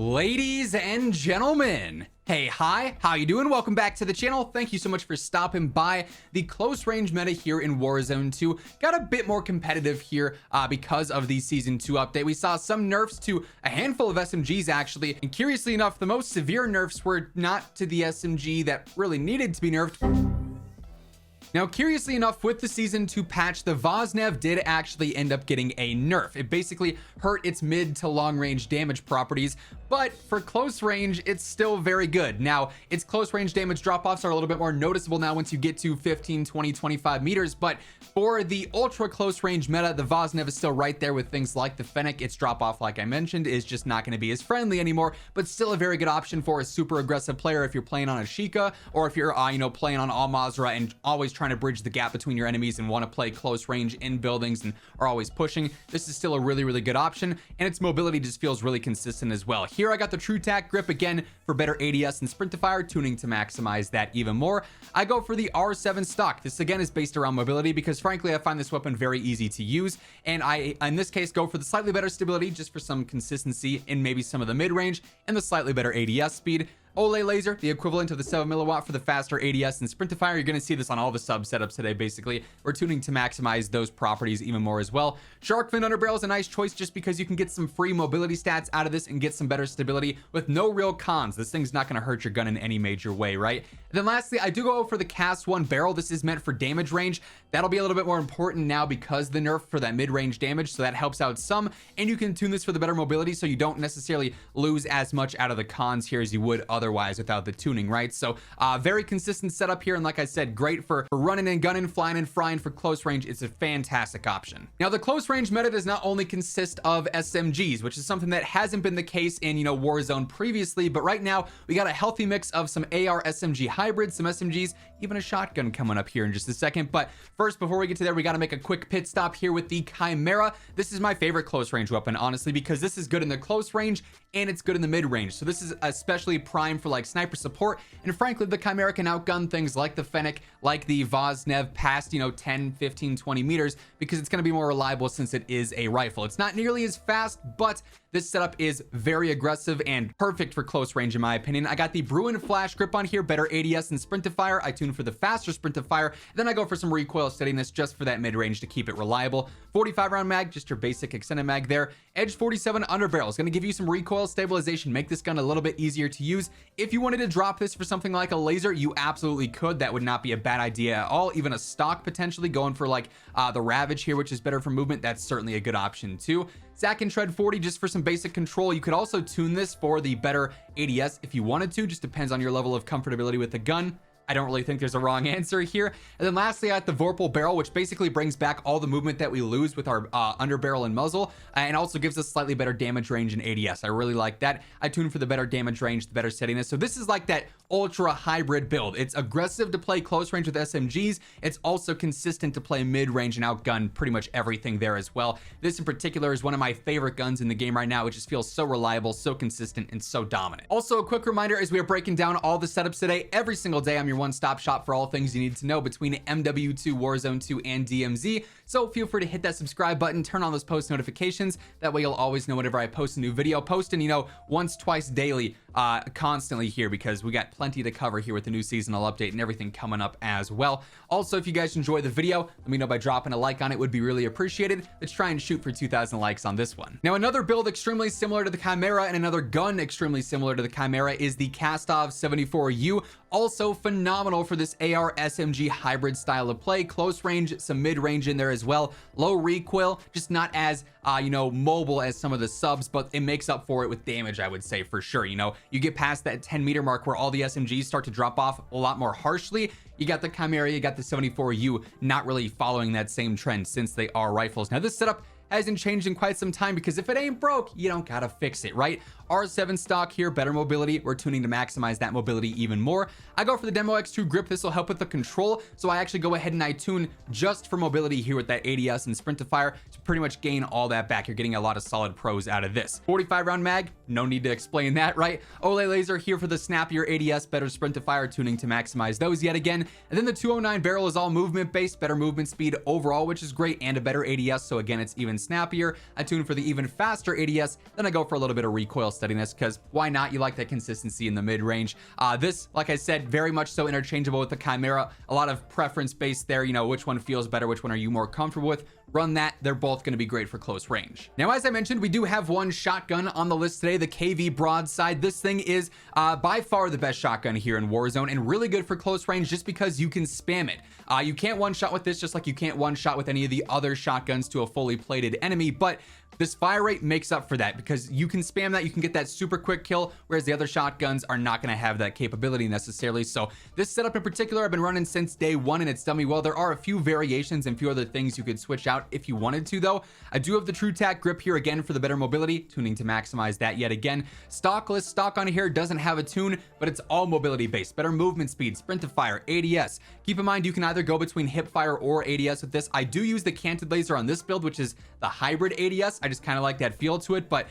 Ladies and gentlemen, hey, hi, how you doing? Welcome back to the channel. Thank you so much for stopping by. The close range meta here in Warzone 2 got a bit more competitive here because of the Season 2 update. We saw some nerfs to a handful of SMGs actually, and curiously enough, the most severe nerfs were not to the SMG that really needed to be nerfed. Now, curiously enough, with the Season 2 patch, the Vaznev did actually end up getting a nerf. It basically hurt its mid to long range damage properties, but for close range, it's still very good. Now, its close range damage drop-offs are a little bit more noticeable now once you get to 15, 20, 25 meters, but for the ultra close range meta, the Vaznev is still right there with things like the Fennec. Its drop-off, like I mentioned, is just not going to be as friendly anymore, but still a very good option for a super aggressive player if you're playing on a Sheikah, or if you're, playing on Al-Mazrah and always trying to bridge the gap between your enemies and want to play close range in buildings and are always pushing. This is still a really good option, and its mobility just feels really consistent as well. Here I got the True Tack grip again for better ADS and sprint to fire, tuning to maximize that even more. I go for the R7 stock. This again is based around mobility because frankly I find this weapon very easy to use, and I in this case go for the slightly better stability just for some consistency in maybe some of the mid-range, and the slightly better ADS speed. Olay laser, the equivalent of the 7 milliwatt for the faster ADS and sprint to fire. You're going to see this on all the sub setups today. Basically, we're tuning to maximize those properties even more as well. Shark fin underbarrel is a nice choice just because you can get some free mobility stats out of this and get some better stability with no real cons. This thing's not going to hurt your gun in any major way, right? And then lastly, I do go for the cast 1 barrel. This is meant for damage range. That'll be a little bit more important now because the nerf for that mid-range damage, so that helps out some, and you can tune this for the better mobility so you don't necessarily lose as much out of the cons here as you would otherwise without the tuning, right? So very consistent setup here, and like I said, great for running and gunning, flying and frying for close range. It's a fantastic option. Now, the close range meta does not only consist of SMGs, which is something that hasn't been the case in Warzone previously, but right now we got a healthy mix of some AR SMG hybrids, some SMGs, even a shotgun coming up here in just a second. But first, before we get to there, we got to make a quick pit stop here with the Chimera. This is my favorite close range weapon, honestly, because this is good in the close range and it's good in the mid range. So this is especially prime for like sniper support, and frankly the Chimera can outgun things like the Fennec, like the Vaznev past 10, 15, 20 meters because it's going to be more reliable since it is a rifle. It's not nearly as fast, but this setup is very aggressive and perfect for close range in my opinion. I got the Bruin flash grip on here, better ADS and sprint to fire. I tune for the faster sprint to fire, then I go for some recoil steadiness just for that mid range to keep it reliable. 45 round mag, just your basic extended mag there. Edge 47 underbarrel is going to give you some recoil stabilization, make this gun a little bit easier to use. If you wanted to drop this for something like a laser, you absolutely could. That would not be a bad idea at all. Even a stock potentially going for like the Ravage here, which is better for movement. That's certainly a good option too. Zack and Tread 40 just for some basic control. You could also tune this for the better ADS if you wanted to, just depends on your level of comfortability with the gun. I don't really think there's a wrong answer here. And then lastly, I got the Vorpal barrel, which basically brings back all the movement that we lose with our underbarrel and muzzle, and also gives us slightly better damage range and ADS. I really like that. I tune for the better damage range, the better steadiness. So this is like that ultra hybrid build. It's aggressive to play close range with SMGs. It's also consistent to play mid range and outgun pretty much everything there as well. This in particular is one of my favorite guns in the game right now. It just feels so reliable, so consistent, and so dominant. Also, a quick reminder as we are breaking down all the setups today, every single day I'm your one-stop shop for all things you need to know between MW2, Warzone 2, and DMZ. So feel free to hit that subscribe button, turn on those post notifications. That way you'll always know whenever I post a new video. Posting, once, twice daily, constantly here because we got plenty to cover here with the new seasonal update and everything coming up as well. Also, if you guys enjoy the video, let me know by dropping a like on it. Would be really appreciated. Let's try and shoot for 2,000 likes on this one. Now, another build extremely similar to the Chimera and another gun extremely similar to the Chimera is the Kastov 74U. Also phenomenal for this AR SMG hybrid style of play. Close range, some mid range in there as well. Low recoil, just not as mobile as some of the subs, but it makes up for it with damage, I would say, for sure. You get past that 10 meter mark where all the SMGs start to drop off a lot more harshly. You got the Chimera, you got the 74U not really following that same trend since they are rifles. Now, this setup hasn't changed in quite some time because if it ain't broke, you don't gotta fix it, right? R7 stock here, better mobility. We're tuning to maximize that mobility even more. I go for the Demo X2 grip. This will help with the control. So I actually go ahead and I tune just for mobility here with that ADS and sprint to fire to pretty much gain all that back. You're getting a lot of solid pros out of this. 45 round mag, no need to explain that, right? Olay laser here for the snappier ADS, better sprint to fire, tuning to maximize those yet again. And then the 209 barrel is all movement based, better movement speed overall, which is great, and a better ADS. So again, it's even snappier. I tune for the even faster ADS. Then I go for a little bit of recoil steadiness, because why not? You like that consistency in the mid-range. This, like I said, very much so interchangeable with the Chimera. A lot of preference based there, you know, which one feels better, which one are you more comfortable with. Run that. They're both going to be great for close range. Now, as I mentioned, we do have one shotgun on the list today, the KV Broadside. This thing is by far the best shotgun here in Warzone, and really good for close range just because you can spam it. You can't one-shot with this, just like you can't one-shot with any of the other shotguns to a fully plated enemy, but this fire rate makes up for that because you can spam that, you can get that super quick kill, whereas the other shotguns are not going to have that capability necessarily. So this setup in particular, I've been running since day one, and it's done me well. There are a few variations and a few other things you could switch out if you wanted to, though. I do have the True Tack grip here again for the better mobility, tuning to maximize that yet again. Stockless stock on here doesn't have a tune, but it's all mobility based, better movement speed, sprint to fire, ADS. Keep in mind, you can either go between hip fire or ADS with this. I do use the canted laser on this build, which is the hybrid ADS. I just kind of like that feel to it, but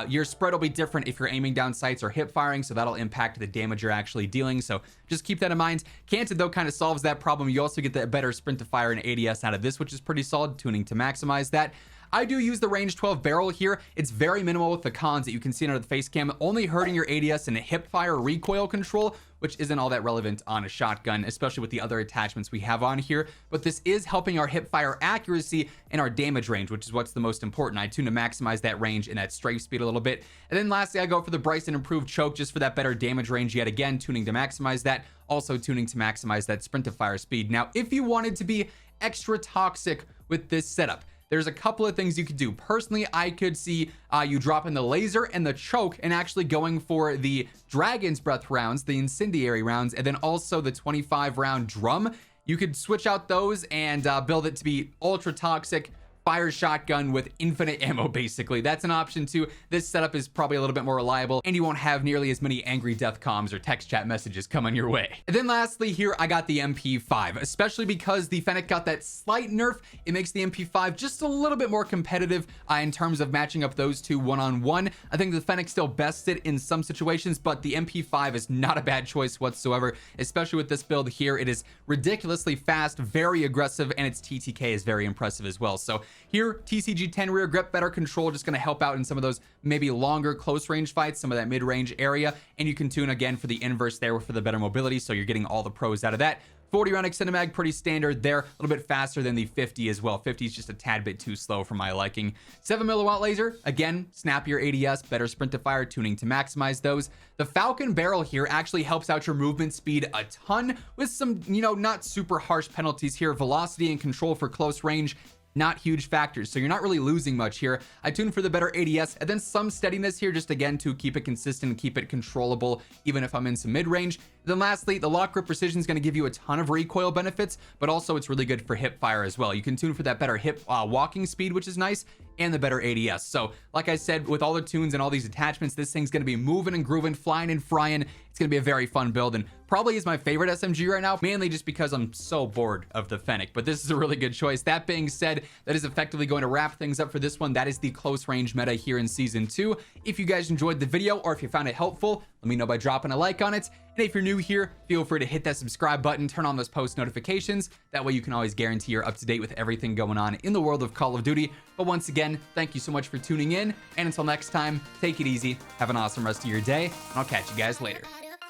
your spread will be different if you're aiming down sights or hip firing, so that'll impact the damage you're actually dealing. So just keep that in mind. Canted, though, kind of solves that problem. You also get the better sprint to fire and ADS out of this, which is pretty solid, tuning to maximize that. I do use the range 12 barrel here. It's very minimal with the cons that you can see under the face cam, only hurting your ADS and hip fire recoil control, which isn't all that relevant on a shotgun, especially with the other attachments we have on here. But this is helping our hip fire accuracy and our damage range, which is what's the most important. I tune to maximize that range and that strafe speed a little bit. And then lastly, I go for the Bryson improved choke just for that better damage range yet again, tuning to maximize that, also tuning to maximize that sprint to fire speed. Now, if you wanted to be extra toxic with this setup, there's a couple of things you could do. Personally, I could see you dropping the laser and the choke and actually going for the Dragon's Breath rounds, the incendiary rounds, and then also the 25 round drum. You could switch out those and build it to be ultra toxic fire shotgun with infinite ammo. Basically, that's an option too. This setup is probably a little bit more reliable, and you won't have nearly as many angry death comms or text chat messages coming your way. And then lastly here, I got the MP5, especially because the Fennec got that slight nerf. It makes the MP5 just a little bit more competitive in terms of matching up those two one-on-one. I think the Fennec still bests it in some situations, but the MP5 is not a bad choice whatsoever, especially with this build here. It is ridiculously fast, very aggressive, and its TTK is very impressive as well. So here, TCG 10 rear grip, better control, just going to help out in some of those maybe longer close range fights, some of that mid-range area, and you can tune again for the inverse there for the better mobility, so you're getting all the pros out of that. 40 round extended mag, pretty standard there, a little bit faster than the 50 as well. 50 is just a tad bit too slow for my liking. 7 milliwatt laser, again, snappier ADS, better sprint to fire, tuning to maximize those. The Falcon barrel here actually helps out your movement speed a ton with some, you know, not super harsh penalties here. Velocity and control for close range, not huge factors, so you're not really losing much here. I tune for the better ADS and then some steadiness here, just again to keep it consistent, keep it controllable, even if I'm in some mid-range. Then lastly, the lock grip precision is going to give you a ton of recoil benefits, but also it's really good for hip fire as well. You can tune for that better hip walking speed, which is nice, and the better ADS. So like I said, with all the tunes and all these attachments, this thing's going to be moving and grooving, flying and frying. It's going to be a very fun build, and probably is my favorite SMG right now, mainly just because I'm so bored of the Fennec, but this is a really good choice. That being said, that is effectively going to wrap things up for this one. That is the close range meta here in season 2. If you guys enjoyed the video or if you found it helpful, let me know by dropping a like on it. And if you're new here, feel free to hit that subscribe button, turn on those post notifications. That way you can always guarantee you're up to date with everything going on in the world of Call of Duty. But once again, thank you so much for tuning in. And until next time, take it easy, have an awesome rest of your day, and I'll catch you guys later.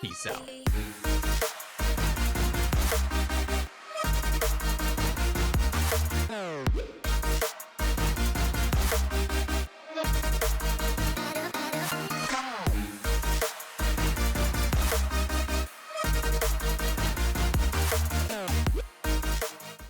Peace out.